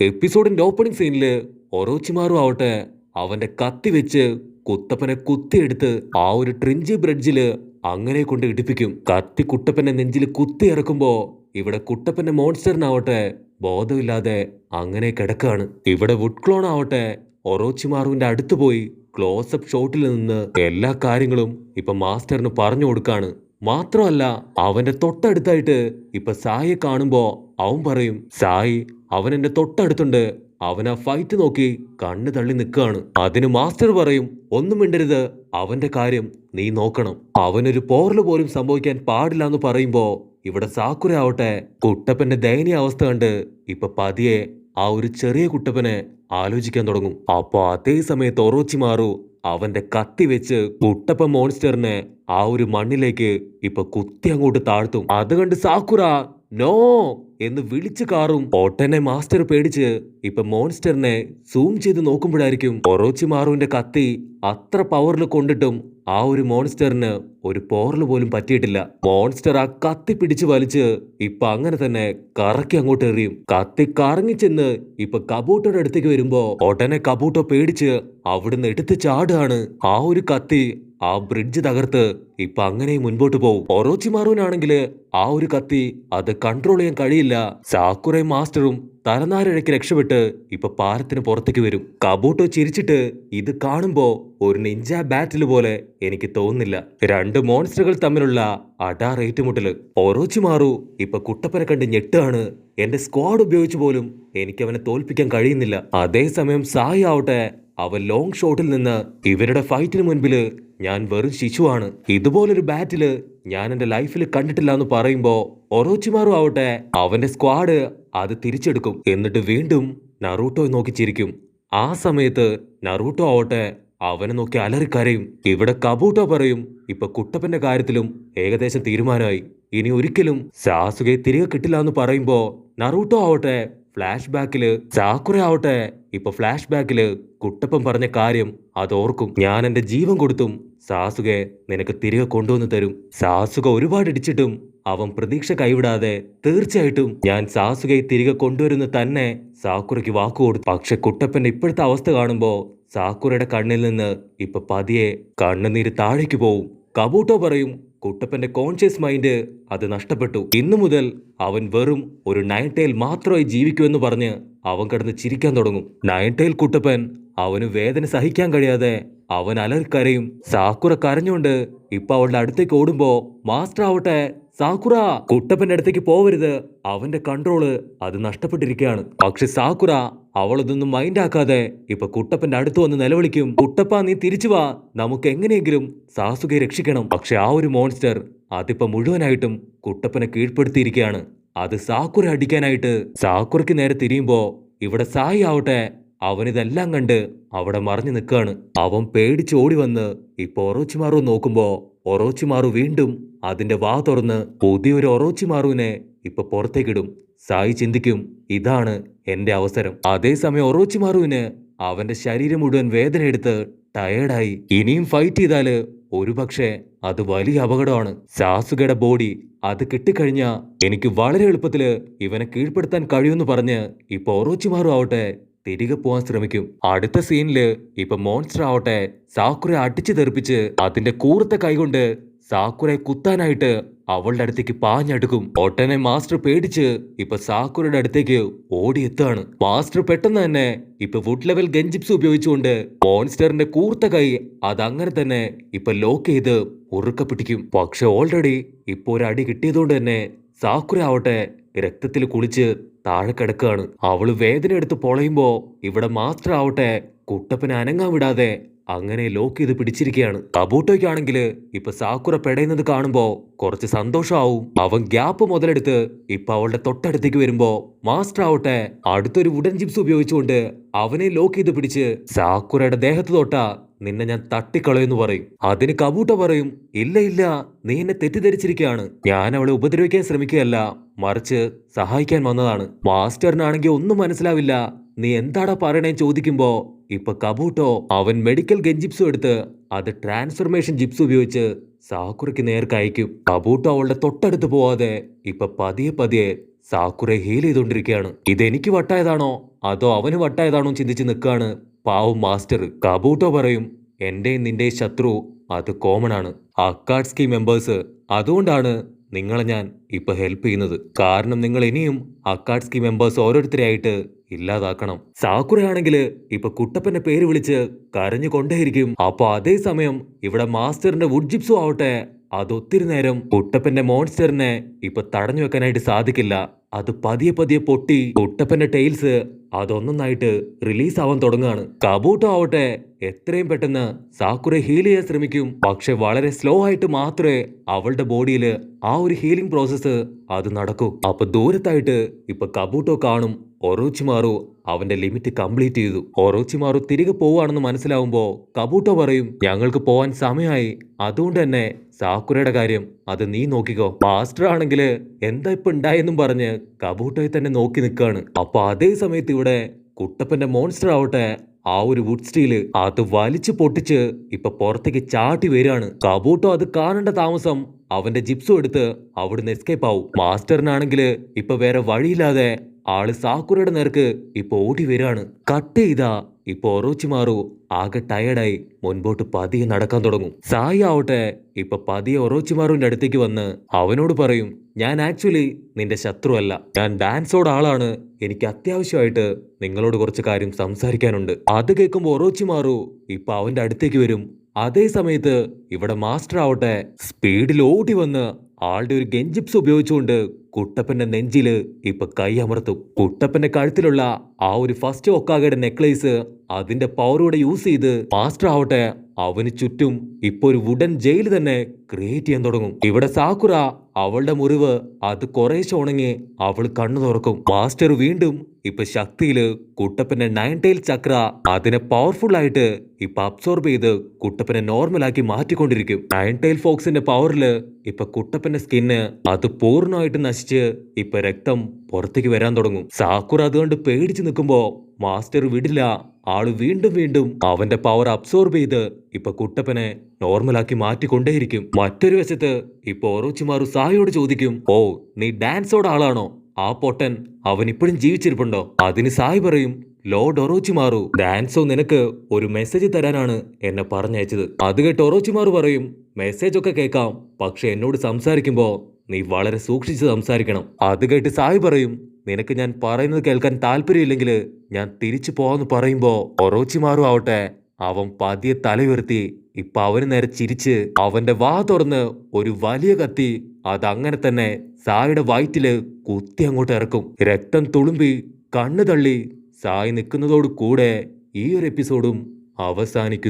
എപ്പിസോഡിന്റെ opening സീനില് ഒറോച്ചിമാറു ആവട്ടെ അവന്റെ കത്തി വെച്ച് കുത്തപ്പനെ കുത്തിയെടുത്ത് ആ ഒരു ട്രിഞ്ചി ബ്രിഡ്ജില് അങ്ങനെ കൊണ്ട് ഇടിപ്പിക്കും. കത്തി കുട്ടപ്പന്റെ നെഞ്ചിൽ കുത്തി ഇറക്കുമ്പോ ഇവിടെ കുട്ടപ്പന്റെ മോൺസ്റ്ററിനാവട്ടെ ബോധമില്ലാതെ അങ്ങനെ കിടക്കാണ്. ഇവിടെ വുഡ് ക്ലോൺ ആവട്ടെ ഒറോച്ചിമാറുവിന്റെ അടുത്ത് പോയി ക്ലോസപ്പ് ഷോട്ടിൽ നിന്ന് എല്ലാ കാര്യങ്ങളും ഇപ്പൊ മാസ്റ്ററിന് പറഞ്ഞു കൊടുക്കാണ്. മാത്രമല്ല അവന്റെ തൊട്ടടുത്തായിട്ട് ഇപ്പൊ സായിയെ കാണുമ്പോ അവൻ പറയും, സായി അവൻ എന്റെ തൊട്ടടുത്തുണ്ട്, അവൻ ആ ഫൈറ്റ് നോക്കി കണ്ണ് തള്ളി നിൽക്കുകയാണ്. അതിന് മാസ്റ്റർ പറയും, ഒന്നും മിണ്ടരുത്, അവന്റെ കാര്യം നീ നോക്കണം, അവനൊരു പോറല് പോലും സംഭവിക്കാൻ പാടില്ല എന്ന് പറയുമ്പോ ഇവിടെ സാക്കുര ആവട്ടെ കുട്ടപ്പന്റെ ദയനീയ അവസ്ഥ കണ്ട് ഇപ്പൊ പതിയെ ആ ഒരു ചെറിയ കുട്ടപ്പനെ ആലോചിക്കാൻ തുടങ്ങും. അപ്പൊ അതേ സമയത്ത് ഒറോച്ചിമാറു അവന്റെ കത്തി വെച്ച് കുട്ടപ്പ മോൺസ്റ്ററിനെ ആ ഒരു മണ്ണിലേക്ക് ഇപ്പൊ കുത്തി അങ്ങോട്ട് താഴ്ത്തും. അത് കണ്ട് സാക്കുറ നോ എന്ന് വിളിച്ചു കാറും. ഒട്ടനെ മാസ്റ്റർ പേടിച്ച് ഇപ്പൊ മോൺസ്റ്ററിനെ സൂം ചെയ്ത് നോക്കുമ്പോഴായിരിക്കും ഒറോച്ചിമാറുവിന്റെ കത്തി അത്ര പവറിൽ കൊണ്ടിട്ടും ആ ഒരു മോൺസ്റ്ററിന് ഒരു പോറല് പോലും പറ്റിയിട്ടില്ല. മോൺസ്റ്റർ ആ കത്തി പിടിച്ചു വലിച്ച് ഇപ്പൊ അങ്ങനെ തന്നെ കറക്കി അങ്ങോട്ട് എറിയും. കത്തി കറങ്ങി ചെന്ന് ഇപ്പൊ കബൂട്ടോയുടെ അടുത്തേക്ക് വരുമ്പോ ഉടനെ കബൂട്ടോ പേടിച്ച് അവിടുന്ന് എടുത്ത് ചാടുകയാണ്. ആ ഒരു കത്തി ആ ബ്രിഡ്ജ് തകർത്ത് ഇപ്പൊ അങ്ങനെ മുൻപോട്ട് പോകും. ഒറോച്ചിമാറുവിനാണെങ്കില് ആ ഒരു കത്തി അത് കൺട്രോൾ ചെയ്യാൻ കഴിയില്ല. സാക്കുറയും മാസ്റ്ററും തലനാരിഴയ്ക്ക് രക്ഷപ്പെട്ട് ഇപ്പൊ പാലത്തിന് പുറത്തേക്ക് വരും. കബൂട്ടോ ചിരിച്ചിട്ട് ഇത് കാണുമ്പോ ഒരു നിഞ്ച ബാറ്റിൽ പോലെ എനിക്ക് തോന്നുന്നില്ല. രണ്ട് മോൺസ്റ്ററുകൾ തമ്മിലുള്ള അടാർ ഏറ്റുമുട്ടല്. ഒറോച്ചിമാറു ഇപ്പൊ കുട്ടപ്പനെ കണ്ട് ഞെട്ടാണ്. എന്റെ സ്ക്വാഡ് ഉപയോഗിച്ച് പോലും എനിക്ക് അവനെ തോൽപ്പിക്കാൻ കഴിയുന്നില്ല. അതേസമയം സായി ആവട്ടെ അവൻ ലോങ് ഷോട്ടിൽ നിന്ന് ഇവരുടെ ഫൈറ്റിന് മുൻപില് ഞാൻ വെറും ശിശുവാണ്, ഇതുപോലൊരു ബാറ്റില് ഞാൻ എന്റെ ലൈഫിൽ കണ്ടിട്ടില്ല എന്ന് പറയുമ്പോ ഒറോച്ചിമാറു ആവട്ടെ അവന്റെ സ്ക്വാഡ് അത് തിരിച്ചെടുക്കും. എന്നിട്ട് വീണ്ടും നറൂട്ടോയെ നോക്കി ചിരിക്കും. ആ സമയത്ത് നറൂട്ടോ ആവട്ടെ അവനെ നോക്കി അലറിക്കരയും. ഇവിടെ കബൂട്ടോ പറയും, ഇപ്പൊ കുട്ടപ്പന്റെ കാര്യത്തിലും ഏകദേശം തീരുമാനമായി, ഇനി ഒരിക്കലും സാസുകയെ തിരികെ കിട്ടില്ല എന്ന് പറയുമ്പോ നറൂട്ടോ ആവട്ടെ ഫ്ലാഷ് ബാക്കില് സാക്കുറ ആവട്ടെ ഇപ്പൊ ഫ്ലാഷ് ബാക്കില് കുട്ടപ്പൻ പറഞ്ഞ കാര്യം അത് ഓർക്കും. ഞാൻ എന്റെ ജീവൻ കൊടുത്തും സാസുകയെ നിനക്ക് തിരികെ കൊണ്ടുവന്ന് തരും. സാസുക ഒരുപാട് ഇടിച്ചിട്ടും അവൻ പ്രതീക്ഷ കൈവിടാതെ തീർച്ചയായിട്ടും ഞാൻ സാസുകയെ തിരികെ കൊണ്ടുവരുന്ന തന്നെ സാക്കുറയ്ക്ക് വാക്കുകൊടുത്തു. പക്ഷെ കുട്ടപ്പന്റെ ഇപ്പോഴത്തെ അവസ്ഥ കാണുമ്പോ സാക്കുറയുടെ കണ്ണിൽ നിന്ന് ഇപ്പൊ പതിയെ കണ്ണുനീര് താഴേക്ക് പോവും. കബൂട്ടോ പറയും, കുട്ടപ്പന്റെ കോൺഷ്യസ് മൈൻഡ് അത് നഷ്ടപ്പെട്ടു, ഇന്നു മുതൽ അവൻ വെറും ഒരു നയൻ ടൈൽ മാത്രമായി ജീവിക്കുമെന്ന് പറഞ്ഞ് അവൻ കിടന്ന് ചിരിക്കാൻ തുടങ്ങും. നയൻ ടൈൽ കുട്ടപ്പൻ അവന് വേദന സഹിക്കാൻ കഴിയാതെ അവൻ അലറിക്കരയും. സാക്കുറ കരഞ്ഞുകൊണ്ട് ഇപ്പൊ അവളുടെ അടുത്തേക്ക് ഓടുമ്പോ മാസ്റ്റർ ആവട്ടെ സാക്കുറ കുട്ടപ്പന്റെ അടുത്തേക്ക് പോവരുത്, അവന്റെ കൺട്രോള് അത് നഷ്ടപ്പെട്ടിരിക്കുകയാണ്. പക്ഷെ സാക്കുറ അവളതൊന്നും മൈൻഡ് ആക്കാതെ ഇപ്പൊ കുട്ടപ്പന്റെ അടുത്ത് വന്ന് നിലവിളിക്കും, കുട്ടപ്പ നീ തിരിച്ചു വാ, നമുക്ക് എങ്ങനെയെങ്കിലും സാസുകയെ രക്ഷിക്കണം. പക്ഷെ ആ ഒരു മോൺസ്റ്റർ അതിപ്പോ മുഴുവനായിട്ടും കുട്ടപ്പനെ കീഴ്പ്പെടുത്തിയിരിക്കുകയാണ്. അത് സാക്കുറ അടിക്കാനായിട്ട് സാക്കുറയ്ക്ക് നേരെ തിരിയുമ്പോ ഇവിടെ സായി ആവട്ടെ അവനിതെല്ലാം കണ്ട് അവിടെ മറിഞ്ഞു നിൽക്കുകയാണ്. അവൻ പേടിച്ച് ഓടി വന്ന് ഇപ്പൊ ഒറോച്ചിമാറു നോക്കുമ്പോ ഒറോച്ചിമാറു വീണ്ടും അതിന്റെ വാ തുറന്ന് പുതിയൊരു ഒറോച്ചിമാറുവിനെ ഇപ്പൊ പുറത്തേക്കിടും. സായി ചിന്തിക്കും, ഇതാണ് എന്റെ അവസരം. അതേസമയം ഒറോച്ചിമാറുവിന് അവന്റെ ശരീരം മുഴുവൻ വേദന എടുത്ത് ടയേർഡായി. ഇനിയും ഫൈറ്റ് ചെയ്താല് ഒരുപക്ഷെ അത് വലിയ അപകടമാണ്. സാസുകയുടെ ബോഡി അത് കിട്ടിക്കഴിഞ്ഞ എനിക്ക് വളരെ എളുപ്പത്തില് ഇവനെ കീഴ്പ്പെടുത്താൻ കഴിയുമെന്ന് പറഞ്ഞ് ഇപ്പൊ ഒറോച്ചിമാറു ആവട്ടെ തിരികെ പോവാൻ ശ്രമിക്കും. അടുത്ത സീനില് ഇപ്പൊ മോൺസ്റ്റർ ആവട്ടെ സാക്കുറെ അടിച്ചു തെറിപ്പിച്ച് അതിന്റെ കൂർത്ത കൈകൊണ്ട് സാക്കുറെ കുത്താനായിട്ട് അവളുടെ അടുത്തേക്ക് പാഞ്ഞടുക്കും. ഒട്ടനെ മാസ്റ്റർ പേടിച്ച് ഇപ്പൊ സാക്കുറയുടെ അടുത്തേക്ക് ഓടിയെത്താണ്. മാസ്റ്റർ പെട്ടെന്ന് തന്നെ ഇപ്പൊ വുഡ് ലെവൽ ഗൻജിപ്സ് ഉപയോഗിച്ചുകൊണ്ട് മോൺസ്റ്ററിന്റെ കൂർത്ത കൈ അതങ്ങനെ തന്നെ ഇപ്പൊ ലോക്ക് ചെയ്ത് ഉറുക്ക പിടിക്കും. പക്ഷെ ഓൾറെഡി ഇപ്പൊ ഒരു അടി കിട്ടിയതുകൊണ്ട് തന്നെ സാക്കുറ ആവട്ടെ രക്തത്തിൽ കുളിച്ച് താഴെ കിടക്കുകയാണ്. അവള് വേദന എടുത്ത് പൊളയുമ്പോ ഇവിടെ മാസ്റ്റർ ആവട്ടെ കുട്ടപ്പനെ അനങ്ങാൻ വിടാതെ അങ്ങനെ ലോക്ക് ചെയ്ത് പിടിച്ചിരിക്കുകയാണ്. കബൂട്ടോയ്ക്കാണെങ്കിൽ ഇപ്പൊ സാക്കുറ പെടയുന്നത് കാണുമ്പോ കുറച്ച് സന്തോഷമാവും. അവൻ ഗ്യാപ്പ് മുതലെടുത്ത് ഇപ്പൊ അവളുടെ തൊട്ടടുത്തേക്ക് വരുമ്പോ മാസ്റ്റർ ആവട്ടെ അടുത്തൊരു വുഡൻ ജിപ്സ് ഉപയോഗിച്ചുകൊണ്ട് അവനെ ലോക്ക് ചെയ്ത് പിടിച്ച് സാക്കുറയുടെ ദേഹത്ത് തൊട്ടാ നിന്നെ ഞാൻ തട്ടിക്കളയെന്ന് പറയും. അതിന് കബൂട്ടോ പറയും, ഇല്ല ഇല്ല, നീ എന്നെ തെറ്റിദ്ധരിച്ചിരിക്കുകയാണ്, ഞാൻ അവളെ ഉപദ്രവിക്കാൻ ശ്രമിക്കുകയല്ല, മറിച്ച് സഹായിക്കാൻ വന്നതാണ്. മാസ്റ്ററിനാണെങ്കിൽ ഒന്നും മനസ്സിലാവില്ല, നീ എന്താടാ പറയണേ ചോദിക്കുമ്പോ ഇപ്പൊ കബൂട്ടോ അവൻ മെഡിക്കൽ ഗൻജിപ്സും എടുത്ത് അത് ട്രാൻസ്ഫർമേഷൻ ജിപ്സ് ഉപയോഗിച്ച് സാക്കുറയ്ക്ക് നേർക്ക് അയക്കും. കബൂട്ടോ അവളുടെ തൊട്ടടുത്ത് പോവാതെ ഇപ്പൊ പതിയെ പതിയെ സാക്കുറെ ഹീൽ ചെയ്തുകൊണ്ടിരിക്കുകയാണ്. ഇതെനിക്ക് വട്ടായതാണോ അതോ അവന് വട്ടായതാണോ ചിന്തിച്ച് നിൽക്കാണ് പാവം മാസ്റ്റർ. കബൂട്ടോ പറയും, എന്റെയും നിന്റെയും ശത്രു അത് കോമൺ ആണ്, അക്കാഡ്സ്കി മെമ്പേഴ്സ്. അതുകൊണ്ടാണ് നിങ്ങളെ ഞാൻ ഇപ്പൊ ഹെൽപ്പ് ചെയ്യുന്നത്. കാരണം നിങ്ങൾ ഇനിയും അക്കാഡ്സ്കി മെമ്പേഴ്സ് ഓരോരുത്തരെയായിട്ട് ഇല്ലാതാക്കണം. സാക്കുറയാണെങ്കിൽ ഇപ്പൊ കുട്ടപ്പന്റെ പേര് വിളിച്ച് കരഞ്ഞുകൊണ്ടേയിരിക്കും. അപ്പൊ അതേ സമയം ഇവിടെ മാസ്റ്ററിന്റെ വുഡ് ജിപ്സും ആവട്ടെ, അതൊത്തിരി നേരം കുട്ടപ്പന്റെ മോൺസ്റ്ററിനെ ഇപ്പൊ തടഞ്ഞു വെക്കാനായിട്ട് സാധിക്കില്ല. അത് പതിയെ പതിയെ പൊട്ടി കുട്ടപ്പന്റെ ടെയിൽസ് അതൊന്നൊന്നായിട്ട് റിലീസ് ആവാൻ തുടങ്ങുകയാണ്. കബൂട്ടോ ആവട്ടെ എത്രയും പെട്ടെന്ന് സാക്കുറെ ഹീൽ ചെയ്യാൻ ശ്രമിക്കും. പക്ഷെ വളരെ സ്ലോ ആയിട്ട് മാത്രമേ അവളുടെ ബോഡിയിൽ ആ ഒരു ഹീലിംഗ് പ്രോസസ്സ് അത് നടക്കൂ. അപ്പൊ ദൂരത്തായിട്ട് ഇപ്പൊ കബൂട്ടോ കാണും ഒറോച്ചിമാറു അവന്റെ ലിമിറ്റ് കംപ്ലീറ്റ് ചെയ്തു. ഒറോച്ചിമാറു തിരികെ പോവാണെന്ന് മനസ്സിലാവുമ്പോ കബൂട്ടോ പറയും, ഞങ്ങൾക്ക് പോവാൻ സമയമായി, അതുകൊണ്ട് തന്നെ സാക്കുറയുടെ കാര്യം അത് നീ നോക്കിക്കോ. മാസ്റ്റർ ആണെങ്കിൽ എന്താ ഇപ്പൊ ഉണ്ടായെന്നും പറഞ്ഞ് കബൂട്ടോയെ തന്നെ നോക്കി നിൽക്കാണ്. അപ്പൊ അതേ സമയത്ത് ഇവിടെ കുട്ടപ്പന്റെ മോൺസ്റ്റർ ആവട്ടെ ആ ഒരു വുഡ് സ്റ്റീല് അത് വലിച്ചു പൊട്ടിച്ച് ഇപ്പൊ പുറത്തേക്ക് ചാട്ടി വരികയാണ്. കബൂട്ടോ അത് കാണേണ്ട താമസം അവന്റെ ജിപ്സും എടുത്ത് അവിടുന്ന് എസ്കേപ്പ് ആവും. മാസ്റ്ററിനാണെങ്കിൽ ഇപ്പൊ വേറെ വഴിയില്ലാതെ ആള് സാക്കുറയുടെ നേർക്ക് ഇപ്പൊ ഓടി വരികയാണ്. കട്ട് ചെയ്താ ഇപ്പൊ ഒറോച്ചിമാറു ആകെ ടയർഡായി മുൻപോട്ട് പതിയെ നടക്കാൻ തുടങ്ങും. സായി ആവട്ടെ ഇപ്പൊ പതിയെ ഒറോച്ചിമാറുവിന്റെ അടുത്തേക്ക് വന്ന് അവനോട് പറയും, ഞാൻ ആക്ച്വലി നിന്റെ ശത്രു അല്ല, ഞാൻ ഡാൻസോട് ആളാണ്, എനിക്ക് അത്യാവശ്യമായിട്ട് നിങ്ങളോട് കുറച്ച് കാര്യം സംസാരിക്കാനുണ്ട്. അത് കേൾക്കുമ്പോൾ ഒറോച്ചിമാറു ഇപ്പൊ അവന്റെ അടുത്തേക്ക് വരും. അതേ സമയത്ത് ഇവിടെ മാസ്റ്റർ ആവട്ടെ സ്പീഡിൽ ഓടി വന്ന് ആളുടെ ഒരു ഗെഞ്ചിപ്സ് ഉപയോഗിച്ചുകൊണ്ട് കുട്ടപ്പന്റെ നെഞ്ചില് ഇപ്പൊ കൈ അമർത്തും. കുട്ടപ്പന്റെ കഴുത്തിലുള്ള ആ ഒരു ഫസ്റ്റ് ഒക്കാഗയുടെ നെക്ലേസ് അതിന്റെ പവറോടെ യൂസ് ചെയ്ത് മാസ്റ്റർ ആവട്ടെ അവന് ചുറ്റും ഇപ്പൊ ഒരു വുഡൻ ജയിൽ തന്നെ ക്രിയേറ്റ് ചെയ്യാൻ തുടങ്ങും. ഇവിടെ സാക്കുറ അവളുടെ മുറിവ് അത് കുറേശ്ശെ ഉണങ്ങി അവൾ കണ്ണു തുറക്കും. മാസ്റ്റർ വീണ്ടും ഇപ്പൊ ശക്തിയില് കുട്ടപ്പന്റെ 9 ടൈൽ ചക്ര അതിനെ പവർഫുൾ ആയിട്ട് ഇപ്പൊ അബ്സോർബ് ചെയ്ത് കുട്ടപ്പനെ നോർമലാക്കി മാറ്റിക്കൊണ്ടിരിക്കും. 9 ടൈൽ ഫോക്സിന്റെ പവറില് ഇപ്പൊ കുട്ടപ്പന്റെ സ്കിന്ന് അത് പൂർണ്ണമായിട്ട് നശിച്ച് ഇപ്പൊ രക്തം പുറത്തേക്ക് വരാൻ തുടങ്ങും. സാക്കുറ അതുകൊണ്ട് പേടിച്ചു നിൽക്കുമ്പോ മാസ്റ്റർ വിടില്ല. ആള് വീണ്ടും വീണ്ടും അവന്റെ പവർ അബ്സോർബ് ചെയ്ത് ഇപ്പൊ കുട്ടപ്പനെ നോർമലാക്കി മാറ്റിക്കൊണ്ടേയിരിക്കും. മറ്റൊരു വശത്ത് ഇപ്പൊ ഒറോച്ചിമാറു സായിയോട് ചോദിക്കും, ഓ നീ ഡാൻസോട് ആളാണോ? ആ പൊട്ടൻ അവൻ ഇപ്പോഴും ജീവിച്ചിരിപ്പുണ്ടോ? അതിന് സായി പറയും, ലോർഡ് ഒറോച്ചിമാറു, ഡാൻസോ നിനക്ക് ഒരു മെസ്സേജ് തരാനാണ് എന്നെ പറഞ്ഞയച്ചത്. അത് കേട്ട് ഒറോച്ചിമാറു പറയും, മെസ്സേജ് ഒക്കെ കേൾക്കാം, പക്ഷെ എന്നോട് സംസാരിക്കുമ്പോ നീ വളരെ സൂക്ഷിച്ച് സംസാരിക്കണം. അത് കേട്ട് സായി പറയും, നിനക്ക് ഞാൻ പറയുന്നത് കേൾക്കാൻ താല്പര്യമില്ലെങ്കിൽ ഞാൻ തിരിച്ചു പോവാന്ന് പറയുമ്പോ ഒറോച്ചിമാറു ആവട്ടെ അവൻ പതിയെ തലയുയർത്തി ഇപ്പൊ അവന് നേരെ ചിരിച്ച് അവന്റെ വാ തുറന്ന് ഒരു വലിയ കത്തി അതങ്ങനെ തന്നെ സായിയുടെ വയറ്റില് കുത്തി അങ്ങോട്ട് ഇറക്കും. രക്തം തുളുമ്പി കണ്ണു തള്ളി സായി നിൽക്കുന്നതോട് കൂടെ ഈ ഒരു എപ്പിസോഡും അവസാനിക്കുന്നു.